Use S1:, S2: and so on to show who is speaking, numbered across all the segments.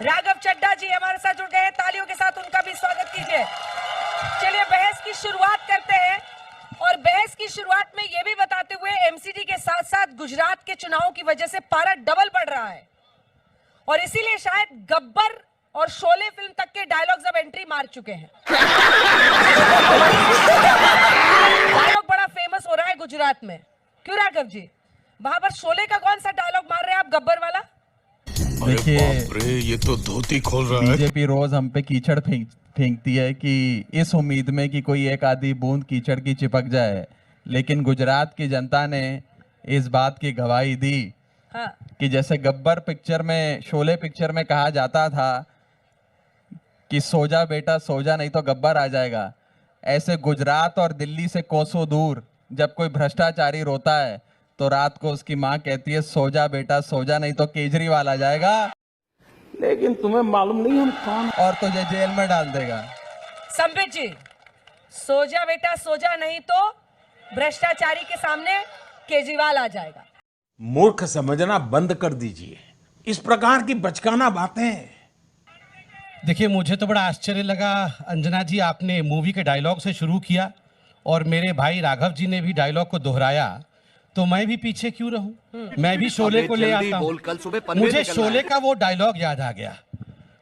S1: राघव चड्ढा जी हमारे साथ जुड़ गए हैं, तालियों के साथ उनका भी स्वागत कीजिए। चलिए बहस की शुरुआत करते हैं और बहस की शुरुआत में यह भी बताते हुए एमसीडी के साथ साथ गुजरात के चुनाव की वजह से पारा डबल बढ़ रहा है और इसीलिए शायद गब्बर और शोले फिल्म तक के डायलॉग्स अब एंट्री मार चुके हैं। डायलॉग बड़ा फेमस हो रहा है गुजरात में, क्यों राघव जी? वहां पर शोले का कौन सा डायलॉग मार रहे हैं आप गब्बर वाला?
S2: देखिए ये तो धोती खोल रहा है।
S3: बीजेपी रोज हम पे कीचड़ फेंकती है कि इस उम्मीद में कि कोई एक आधी बूंद कीचड़ की चिपक जाए, लेकिन गुजरात की जनता ने इस बात की गवाही दी कि जैसे गब्बर पिक्चर में, शोले पिक्चर में कहा जाता था कि सो जा बेटा सो जा नहीं तो गब्बर आ जाएगा, ऐसे गुजरात और दिल्ली से कोसों दूर जब कोई भ्रष्टाचारी रोता है तो रात को उसकी माँ कहती है सो जा बेटा सो जा नहीं तो केजरीवाल आ जाएगा,
S4: लेकिन तुम्हें मालूम नहीं हम कौन
S3: और तुझे जेल में डाल देगा।
S1: संबित जी, सो जा बेटा सो जा नहीं तो भ्रष्टाचारी के सामने केजरीवाल आ जाएगा।
S4: मूर्ख समझना बंद कर दीजिए, इस प्रकार की बचकाना बातें।
S5: देखिए, मुझे तो बड़ा आश्चर्य लगा अंजना जी, आपने मूवी के डायलॉग से शुरू किया और मेरे भाई राघव जी ने भी डायलॉग को दोहराया, तो मैं भी पीछे क्यों रहूं? मैं भी शोले को ले आता हूं। मुझे शोले का वो डायलॉग याद आ गया।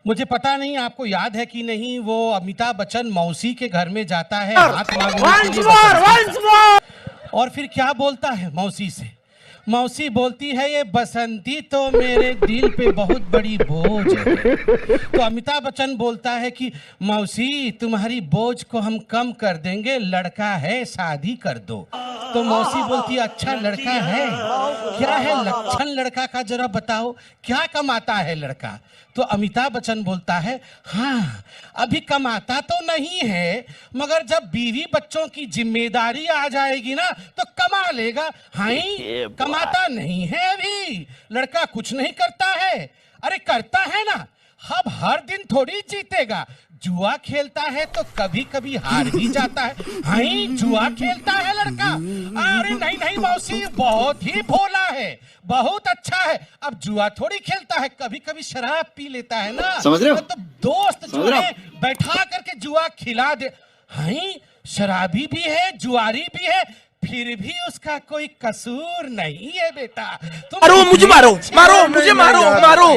S5: मुझे पता नहीं आपको याद है कि नहीं, वो अमिताभ बच्चन मौसी के घर में जाता है हाथ मांगने के लिए, और फिर क्या बोलता है मौसी से? मौसी बोलती है ये बसंती तो मेरे दिल पे बहुत बड़ी बोझ है। तो अमिताभ बच्चन बोलता है कि मौसी तुम्हारी बोझ को हम कम कर देंगे, लड़का है शादी कर दो। तो मौसी बोलती है अच्छा लड़का है, क्या है लक्षण लड़का का जरा बताओ, क्या कमाता है लड़का? तो अमिताभ बच्चन बोलता है हाँ अभी कमाता तो नहीं है, मगर जब बीवी बच्चों की जिम्मेदारी आ जाएगी ना तो कमा लेगा। हाँ कमाता नहीं है अभी, लड़का कुछ नहीं करता है। अरे करता है ना, अब हर दिन थोड़ी जीतेगा, जुआ खेलता है तो कभी कभी हार भी जाता है। हाँ जुआ खेलता है लड़का? अरे नहीं नहीं मौसी, बहुत ही भोला है, बहुत अच्छा है। अब जुआ थोड़ी खेलता है, कभी कभी शराब पी लेता है ना, समझ रहे हो? तो दोस्त जो है बैठा करके जुआ खिला दे। हाँ शराबी भी है, जुआरी भी है, फिर भी उसका कोई कसूर नहीं है बेटा।
S4: मारो मुझे, मारो मारो मुझे, मारो मारो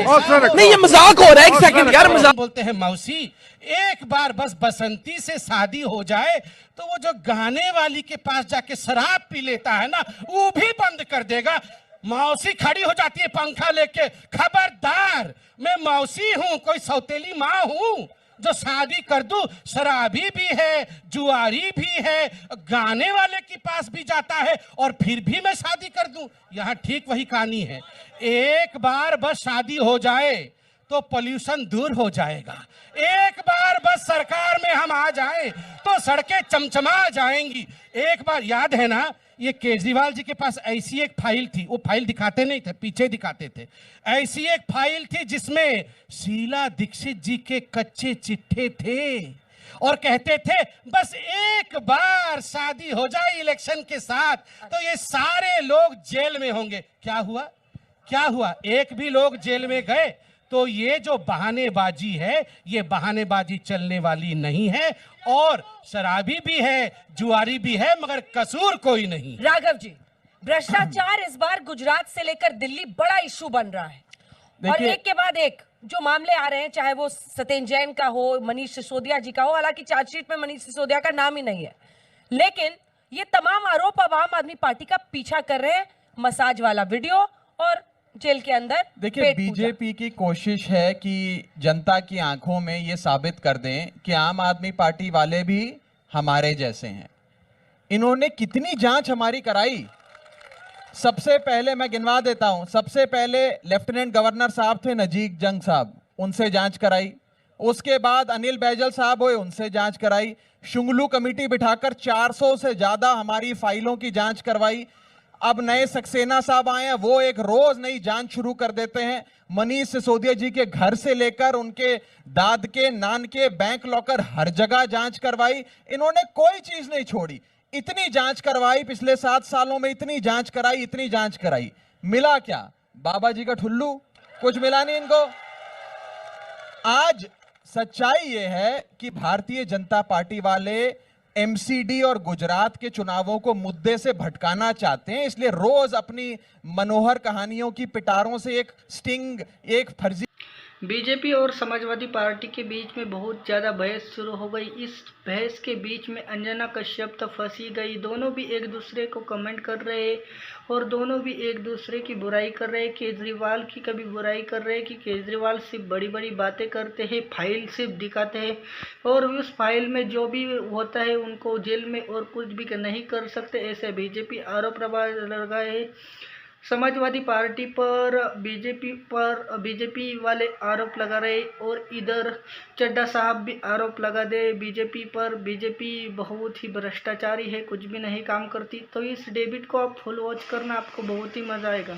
S4: नहीं, ये मजाक हो रहा है। एक सेकंड यार, मजाक
S5: बोलते हैं मौसी एक बार बस बसंती से शादी हो जाए तो वो जो गाने वाली के पास जाके शराब पी लेता है ना, वो भी बंद कर देगा। मौसी खड़ी हो जाती है पंखा लेके, खबरदार मैं मौसी हूं, कोई सौतेली माँ हूं जो शादी कर दूं? शराबी भी है, जुआरी भी है, गाने वाले के पास भी जाता है और फिर भी मैं शादी कर दूं? यहाँ ठीक वही कहानी है। एक बार बस शादी हो जाए तो पोल्यूशन दूर हो जाएगा, एक बार बस सरकार में हम आ जाए तो सड़कें चमचमा जाएंगी। एक बार याद है ना, ये केजरीवाल जी के पास ऐसी एक फाइल थी, वो फाइल दिखाते नहीं थे, पीछे दिखाते थे। ऐसी एक फाइल थी जिसमें शीला दीक्षित जी के कच्चे चिट्ठे थे और कहते थे बस एक बार शादी हो जाए इलेक्शन के साथ तो ये सारे लोग जेल में होंगे। क्या हुआ? क्या हुआ? एक भी लोग जेल में गए? तो ये जो बहानेबाजी है, ये बहानेबाजी चलने वाली नहीं है, और शराबी भी है, जुआरी भी है, मगर कसूर कोई नहीं।
S1: राघव जी, भ्रष्टाचार इस बार गुजरात से लेकर दिल्ली बड़ा इशू बन रहा है और एक के बाद एक जो मामले आ रहे हैं, चाहे वो सत्येंद्र जैन का हो, मनीष सिसोदिया जी का हो, हालांकि चार्जशीट में मनीष सिसोदिया का नाम ही नहीं है, लेकिन ये तमाम आरोप अब आम आदमी पार्टी का पीछा कर रहे हैं। मसाज वाला वीडियो और जेल के अंदर।
S3: देखिए, बीजेपी की कोशिश है कि जनता की आंखों में ये साबित कर दें कि आम आदमी पार्टी वाले भी हमारे जैसे हैं। इन्होंने कितनी जांच हमारी कराई, सबसे पहले मैं गिनवा देता हूं। सबसे पहले लेफ्टिनेंट गवर्नर साहब थे नजीक जंग साहब, उनसे जांच कराई। उसके बाद अनिल बैजल साहब हुए, उनसे जांच कराई। शुंगलू कमेटी बिठाकर 400 से ज्यादा हमारी फाइलों की जांच करवाई। अब नए सक्सेना साहब आए हैं, वो एक रोज नई जांच शुरू कर देते हैं। मनीष सिसोदिया जी के घर से लेकर उनके दाद के, नान के बैंक लॉकर, हर जगह जांच करवाई। इन्होंने कोई चीज नहीं छोड़ी। इतनी जांच करवाई पिछले 7 सालों में, इतनी जांच कराई, इतनी जांच कराई, मिला क्या? बाबा जी का ठुल्लू, कुछ मिला नहीं इनको। आज सच्चाई ये है कि भारतीय जनता पार्टी वाले एमसीडी और गुजरात के चुनावों को मुद्दे से भटकाना चाहते हैं, इसलिए रोज अपनी मनोहर कहानियों की पिटारों से एक स्टिंग, एक फर्जी
S6: बीजेपी और समाजवादी पार्टी के बीच में बहुत ज़्यादा बहस शुरू हो गई। इस बहस के बीच में अंजना कश्यप तो फंसी गई। दोनों भी एक दूसरे को कमेंट कर रहे हैं और दोनों भी एक दूसरे की बुराई कर रहे हैं। केजरीवाल की कभी बुराई कर रहे हैं कि केजरीवाल सिर्फ बड़ी बड़ी बातें करते हैं, फाइल सिर्फ दिखाते हैं और उस फाइल में जो भी होता है उनको जेल में और कुछ भी नहीं कर सकते, ऐसे बीजेपी आरोप लगाए हैं। समाजवादी पार्टी पर बीजेपी वाले आरोप लगा रहे और इधर चड्ढा साहब भी आरोप लगा दे बीजेपी पर। बीजेपी बहुत ही भ्रष्टाचारी है, कुछ भी नहीं काम करती। तो इस डेबिट को आप फुल वॉच करना, आपको बहुत ही मज़ा आएगा।